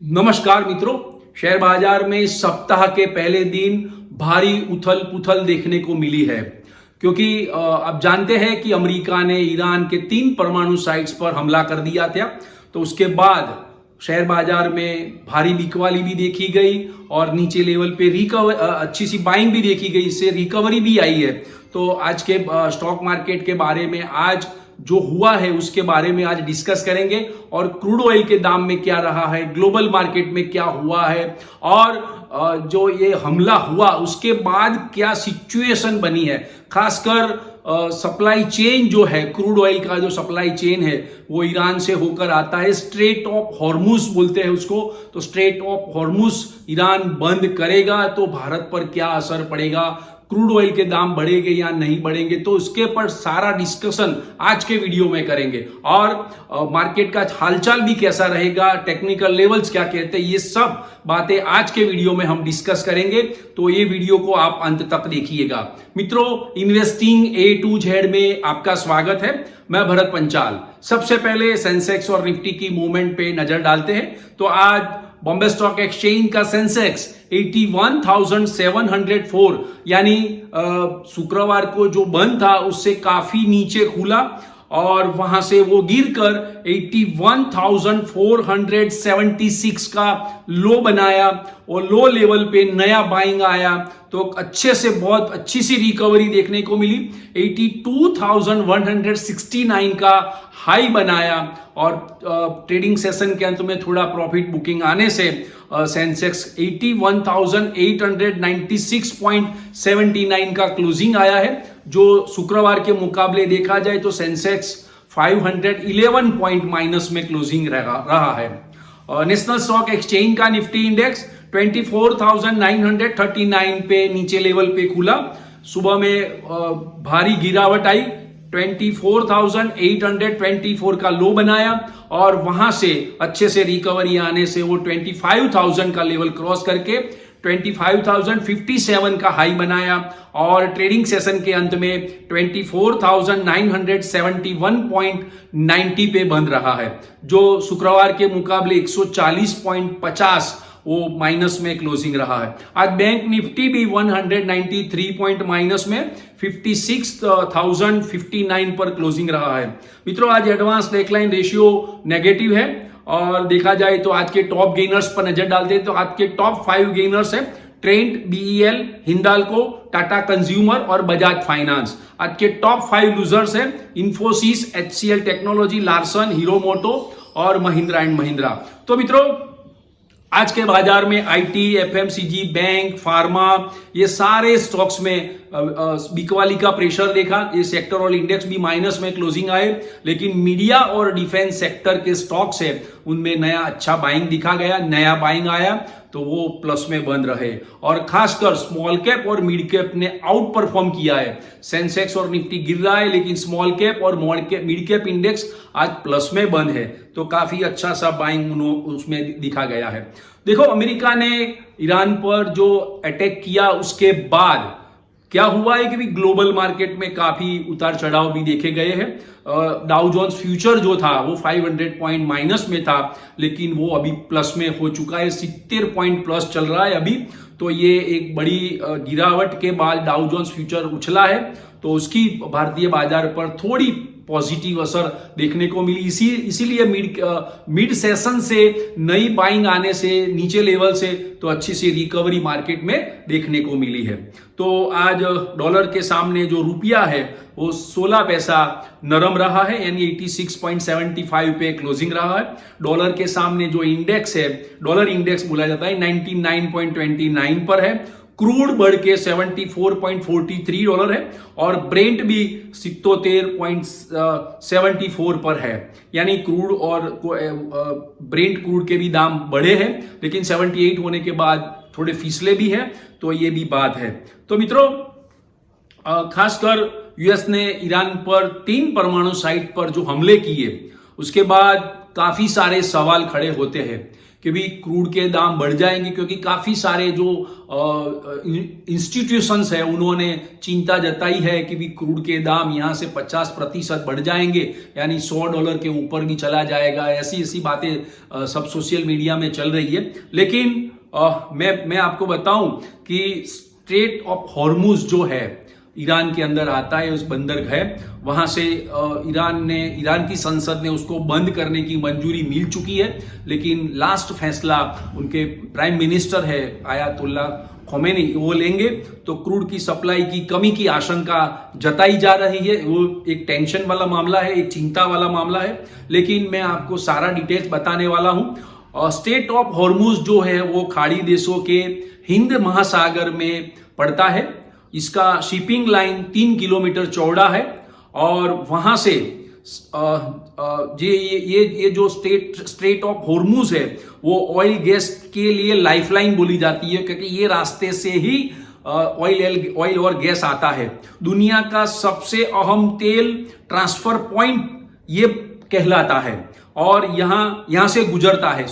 नमस्कार मित्रों, शेयर बाजार में सप्ताह के पहले दिन भारी उथल पुथल देखने को मिली है क्योंकि आप जानते हैं कि अमेरिका ने ईरान के 3 परमाणु साइट्स पर हमला कर दिया था। तो उसके बाद शेयर बाजार में भारी बिकवाली भी देखी गई और नीचे लेवल पे अच्छी सी बाइंग भी देखी गई, इससे रिकवरी भी आई है। तो आज के स्टॉक मार्केट के बारे में आज जो हुआ है उसके बारे में आज डिस्कस करेंगे और क्रूड ऑयल के दाम में क्या रहा है, ग्लोबल मार्केट में क्या हुआ है और जो ये हमला हुआ उसके बाद क्या सिचुएशन बनी है। खासकर सप्लाई चेन जो है, क्रूड ऑयल का जो सप्लाई चेन है वो ईरान से होकर आता है, स्ट्रेट ऑफ हॉर्मुज बोलते हैं उसको। तो स्ट्रेट ऑफ हॉर्मुज ईरान बंद करेगा तो भारत पर क्या असर पड़ेगा, क्रूड ऑयल के दाम बढ़ेंगे या नहीं बढ़ेंगे, तो उसके पर सारा डिस्कशन आज के वीडियो में करेंगे। और मार्केट का हालचाल भी कैसा रहेगा, टेक्निकल लेवल्स क्या कहते हैं, ये सब बातें आज के वीडियो में हम डिस्कस करेंगे। तो ये वीडियो को आप अंत तक देखिएगा। मित्रों, इन्वेस्टिंग A to Z में आपका स्वागत है। मैं भरत पंचाल। सबसे पहले सेंसेक्स और निफ्टी की मूवमेंट पे नजर डालते हैं। तो आज बॉम्बे स्टॉक एक्सचेंज का सेंसेक्स 81,704 यानी शुक्रवार को जो बंद था उससे काफी नीचे खुला और वहां से वो गिरकर 81,476 का लो बनाया और लो लेवल पे नया बाइंग आया। तो अच्छे से बहुत अच्छी सी रिकवरी देखने को मिली। 82,169 का हाई बनाया और ट्रेडिंग सेशन के अंत में थोड़ा प्रॉफिट बुकिंग आने से सेंसेक्स 81,896.79 का क्लोजिंग आया है। जो शुक्रवार के मुकाबले देखा जाए तो सेंसेक्स 511 पॉइंट माइनस में क्लोजिंग रहा है। नेशनल स्टॉक एक्सचेंज का निफ्टी इंडेक्स 24,939 पे नीचे लेवल पे खुला। सुबह में भारी गिरावट आई, 24,824 का लो बनाया और वहां से अच्छे से रिकवरी आने से वो 25,000 का लेवल क्रॉस करके 25,057 का हाई बनाया और ट्रेडिंग सेशन के अंत में 24,971.90 पे बंद रहा है, जो शुक्रवार के मुकाबले 140.50 वो माइनस में क्लोजिंग रहा है। आज बैंक निफ्टी भी 193 पॉइंट माइनस में 56,059 पर क्लोजिंग रहा है। मित्रों, आज एडवांस नेकलाइन रेशियो नेगेटिव है और देखा जाए तो आज के टॉप गेनर्स पर नजर डालते हैं तो आज के टॉप 5 गेनर्स है ट्रेंट, BEL, हिंदाल्को, टाटा कंज्यूमर और बजाज फाइनेंस। आज के टॉप 5 लूजर्स है इंफोसिस, HCL टेक्नोलॉजी, लार्सन, हीरो मोटो और महिंद्रा एंड महिंद्रा। तो मित्रों, आज के बाजार में IT, FMCG, बैंक, फार्मा, ये सारे स्टॉक्स में बिकवाली का प्रेशर देखा। ये सेक्टर और इंडेक्स भी माइनस में क्लोजिंग आए, लेकिन मीडिया और डिफेंस सेक्टर के स्टॉक्स है उनमें नया अच्छा बाइंग दिखा गया, नया बाइंग आया तो वो प्लस में बंद रहे। और खासकर स्मॉल कैप और मिड कैप ने आउट परफॉर्म किया है। सेंसेक्स और निफ्टी गिर रहा है लेकिन स्मॉल कैप और मिड कैप इंडेक्स आज प्लस में बंद है, तो काफी अच्छा सा बाइंग उसमें दिखा गया है। देखो, अमेरिका ने ईरान पर जो अटैक किया उसके बाद क्या हुआ है कि ग्लोबल मार्केट में काफी उतार चढ़ाव भी देखे गए हैं। डाउ जोन्स फ्यूचर जो था वो 500 पॉइंट माइनस में था, लेकिन वो अभी प्लस में हो चुका है, 70 पॉइंट प्लस चल रहा है अभी। तो ये एक बड़ी गिरावट के बाद डाउ जोन्स फ्यूचर उछला है, तो उसकी भारतीय बाजार पर थोड़ी पॉजिटिव असर देखने को मिली। इसीलिए मिड सेशन से नई बाइंग आने से नीचे लेवल से तो अच्छी सी रिकवरी मार्केट में देखने को मिली है। तो आज डॉलर के सामने जो रुपया है वो 16 पैसा नरम रहा है, यानी 86.75 पे क्लोजिंग रहा है। डॉलर के सामने जो इंडेक्स है, डॉलर इंडेक्स बोला जाता है, 99.29 पर है। क्रूड बढ़ के 74.43 डॉलर है और ब्रेंट भी 77.74 पर है, यानी क्रूड और ब्रेंट क्रूड के भी दाम बढ़े हैं, लेकिन 78 होने के बाद थोड़े फिसले भी हैं, तो ये भी बात है। तो मित्रों, खासकर यूएस ने ईरान पर 3 परमाणु साइट पर जो हमले किए उसके बाद काफी सारे सवाल खड़े होते हैं कि भी क्रूड के दाम बढ़ जाएंगे, क्योंकि काफी सारे जो इंस्टीट्यूशंस है उन्होंने चिंता जताई है कि भी क्रूड के दाम यहां से 50% बढ़ जाएंगे, यानी $100 के ऊपर भी चला जाएगा। ऐसी ऐसी बातें सब सोशल मीडिया में चल रही है। लेकिन मैं आपको बताऊं कि स्ट्रेट ऑफ हॉर्मुज जो है ईरान के अंदर आता है, उस बंदरगाह है, वहां से ईरान की संसद ने उसको बंद करने की मंजूरी मिल चुकी है। लेकिन लास्ट फैसला उनके प्राइम मिनिस्टर है आयतुल्ला खोमेनी वो लेंगे, तो क्रूड की सप्लाई की कमी की आशंका जताई जा रही है। वो एक टेंशन वाला मामला है, एक चिंता वाला मामला है, लेकिन मैं आपको सारा डिटेल्स बताने वाला हूं। स्ट्रेट ऑफ हॉर्मुज जो है वो खाड़ी देशों के हिंद महासागर में पड़ता है। इसका शिपिंग लाइन 3 किलोमीटर चौड़ा है और वहां से ये जो स्ट्रेट ऑफ हॉर्मुज है वो ऑयल गैस के लिए लाइफलाइन बोली जाती है, क्योंकि ये रास्ते से ही ऑयल और गैस आता है। दुनिया का सबसे अहम तेल ट्रांसफर पॉइंट ये कहलाता है और यहां से गुजरता है।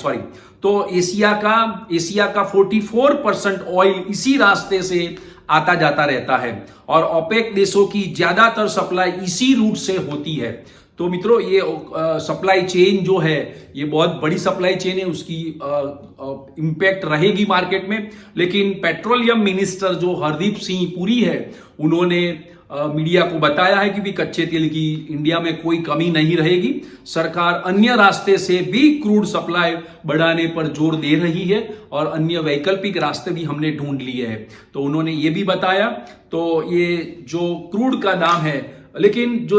तो एशिया का 44% ऑयल इसी रास्ते से आता जाता रहता है और ओपेक देशों की ज्यादातर सप्लाई इसी रूट से होती है। तो मित्रों, ये सप्लाई चेन जो है ये बहुत बड़ी सप्लाई चेन है, उसकी इंपैक्ट रहेगी मार्केट में। लेकिन पेट्रोलियम मिनिस्टर जो हरदीप सिंह पुरी है उन्होंने मीडिया को बताया है कि भी कच्चे तेल की इंडिया में कोई कमी नहीं रहेगी। सरकार अन्य रास्ते से भी क्रूड सप्लाई बढ़ाने पर जोर दे रही है और अन्य वैकल्पिक रास्ते भी हमने ढूंढ लिए हैं, तो उन्होंने ये भी बताया। तो ये जो क्रूड का दाम है, लेकिन जो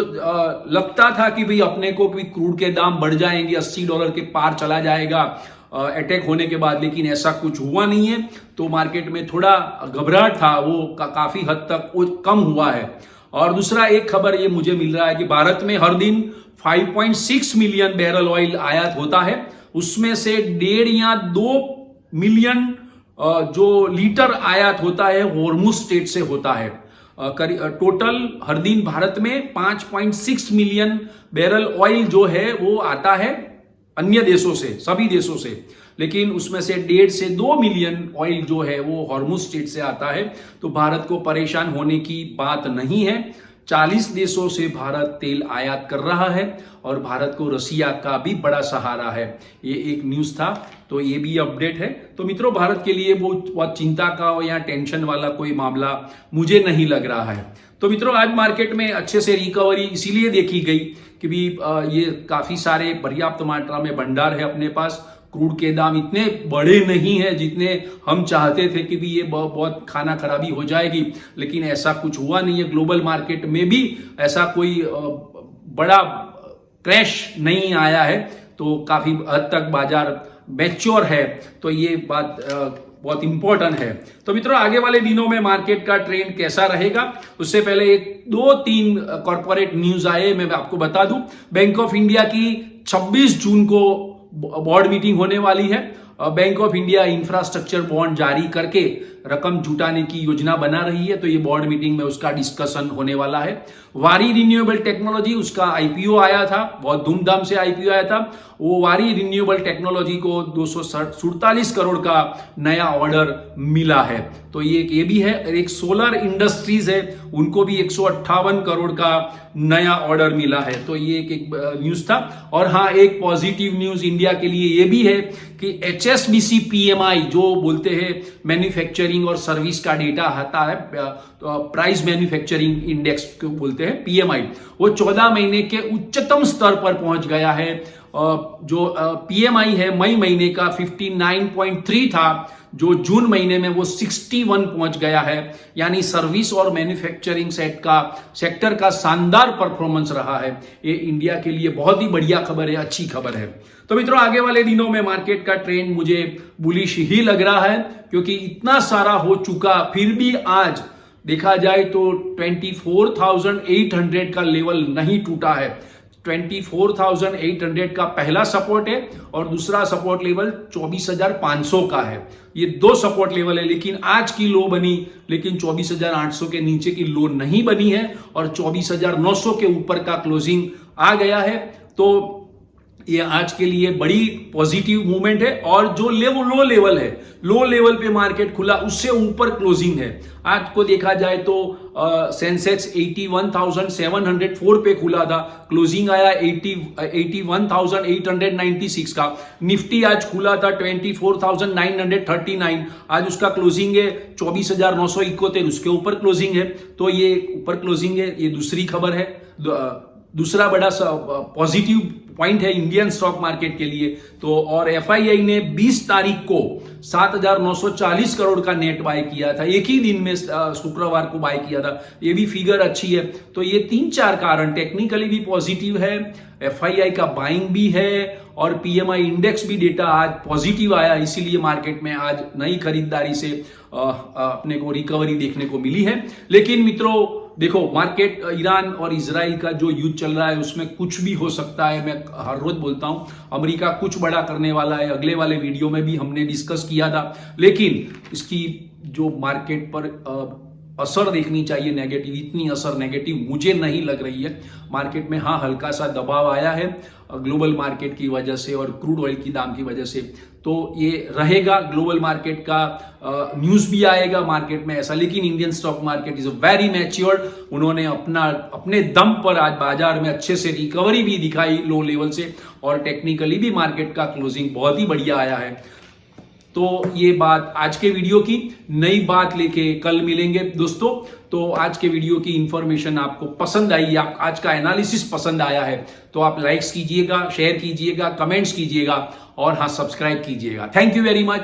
लगता था कि भाई अपने को भी क्रूड के दाम बढ़ जाएंगे, $80 के पार चला जाएगा अटैक होने के बाद, लेकिन ऐसा कुछ हुआ नहीं है। तो मार्केट में थोड़ा घबराहट था, वो काफी हद तक कम हुआ है। और दूसरा एक खबर ये मुझे मिल रहा है कि भारत में हर दिन 5.6 मिलियन बैरल ऑयल आयात होता है, उसमें से 1.5 या 2 मिलियन जो लीटर आयात होता है हॉर्मुज स्टेट से होता है। टोटल हर दिन भारत में 5.6 मिलियन बैरल ऑयल जो है वो आता है अन्य देशों से, सभी देशों से, लेकिन उसमें से 1.5 से 2 मिलियन ऑयल जो है वो हॉर्मुज स्टेट से आता है। तो भारत को परेशान होने की बात नहीं है। 40 देशों से भारत तेल आयात कर रहा है और भारत को रसिया का भी बड़ा सहारा है। ये एक न्यूज था, तो ये भी अपडेट है। तो मित्रों, भारत के लिए बहुत चिंता का या टेंशन वाला कोई मामला मुझे नहीं लग रहा है। तो मित्रों, आज मार्केट में अच्छे से रिकवरी इसीलिए देखी गई कि भी ये काफी सारे पर्याप्त मात्रा में भंडार है अपने पास। क्रूड के दाम इतने बड़े नहीं है जितने हम चाहते थे कि भी ये बहुत खाना खराबी हो जाएगी, लेकिन ऐसा कुछ हुआ नहीं है। ग्लोबल मार्केट में भी ऐसा कोई बड़ा क्रैश नहीं आया है, तो काफी हद तक बाजार मैच्योर है। तो ये बात बहुत इंपॉर्टेंट है। तो मित्रों, आगे वाले दिनों में मार्केट का ट्रेंड कैसा रहेगा, उससे पहले 2-3 कॉर्पोरेट न्यूज आए, मैं आपको बता दूं। बैंक ऑफ इंडिया की 26 जून को बोर्ड मीटिंग होने वाली है। Bank of India infrastructure bond जारी करके रकम जुटाने की योजना बना रही है, तो ये बोर्ड मीटिंग में उसका डिस्कशन होने वाला है। वारी रिन्यूएबल टेक्नोलॉजी, उसका आईपीओ आया था, बहुत धूमधाम से आईपीओ आया था। वो वारी रिन्यूएबल टेक्नोलॉजी को 247 करोड़ का नया ऑर्डर मिला है। तो ये भी है। एक सोलर इंडस्ट्रीज है, उनको भी 158 करोड़ का नया ऑर्डर मिला है। तो ये एक न्यूज था। और हाँ, एक पॉजिटिव न्यूज इंडिया के लिए ये भी है कि HSBC PMI जो बोलते हैं मैन्युफैक्चरिंग और सर्विस का डेटा आता है, प्राइस मैन्युफैक्चरिंग इंडेक्स को बोलते हैं PMI, वो 14 महीने के उच्चतम स्तर पर पहुंच गया है। जो PMI है मई महीने का 59.3 था, जो जून महीने में वो 61 पहुंच गया है। यानी सर्विस और मैन्युफैक्चरिंग सेक्टर का शानदार परफॉर्मेंस रहा है। ये इंडिया के लिए बहुत ही बढ़िया खबर है, अच्छी खबर है। तो मित्रों, आगे वाले दिनों में मार्केट का ट्रेंड मुझे बुलिश ही लग रहा है, क्योंकि इतना सारा हो चुका, फिर भी आज देखा जाए तो 24,800 का लेवल नहीं टूटा है। 24,800 का पहला सपोर्ट है और दूसरा सपोर्ट लेवल 24,500 का है। ये 2 सपोर्ट लेवल है, लेकिन आज की लो बनी, लेकिन 24,800 के नीचे की लो नहीं बनी है और 24,900 के ऊपर का क्लोजिंग आ गया है। तो ये आज के लिए बड़ी पॉजिटिव मूवमेंट है। और जो लो लेवल पे मार्केट खुला उससे ऊपर क्लोजिंग है। आज को देखा जाए तो सेंसेक्स 81,704 पे खुला था, क्लोजिंग आया 81,896 का। निफ्टी आज खुला था 24,939, आज उसका क्लोजिंग है 24,971, उसके ऊपर क्लोजिंग है। तो ये ऊपर क्लोजिंग है, ये दूसरी खबर है। दूसरा बड़ा पॉजिटिव पॉइंट है इंडियन स्टॉक मार्केट के लिए। तो और एफआईआई ने 20 तारीख को 7,940 करोड़ का नेट बाय किया था, एक ही दिन में शुक्रवार को बाय किया था। ये भी फिगर अच्छी है। तो ये 3-4 कारण टेक्निकली भी पॉजिटिव है, एफआईआई का बाइंग भी है, और पीएमआई इंडेक्स भी डेटा आज पॉजिटिव आया, इसीलिए मार्केट में आज नई खरीदारी से अपने को रिकवरी देखने को मिली है। लेकिन मित्रों देखो, मार्केट ईरान और इजराइल का जो युद्ध चल रहा है उसमें कुछ भी हो सकता है। मैं हर रोज बोलता हूं अमेरिका कुछ बड़ा करने वाला है, अगले वाले वीडियो में भी हमने डिस्कस किया था। लेकिन इसकी जो मार्केट पर असर देखनी चाहिए नेगेटिव, इतनी असर नेगेटिव मुझे नहीं लग रही है मार्केट में। हाँ, हल्का सा दबाव आया है ग्लोबल मार्केट की वजह से और क्रूड ऑयल की दाम की वजह से, तो ये रहेगा। ग्लोबल मार्केट का न्यूज भी आएगा मार्केट में ऐसा। लेकिन Indian stock market is very matured, उन्होंने अपने दम पर आज बाजार में अच्छे से रिकवरी भी दिखाई लो लेवल से, और टेक्निकली भी मार्केट का क्लोजिंग बहुत ही बढ़िया आया है। तो ये बात आज के वीडियो की। नई बात लेके कल मिलेंगे दोस्तों। तो आज के वीडियो की इंफॉर्मेशन आपको पसंद आई, आज का एनालिसिस पसंद आया है तो आप लाइक्स कीजिएगा, शेयर कीजिएगा, कमेंट्स कीजिएगा, और हाँ, सब्सक्राइब कीजिएगा। Thank you very much.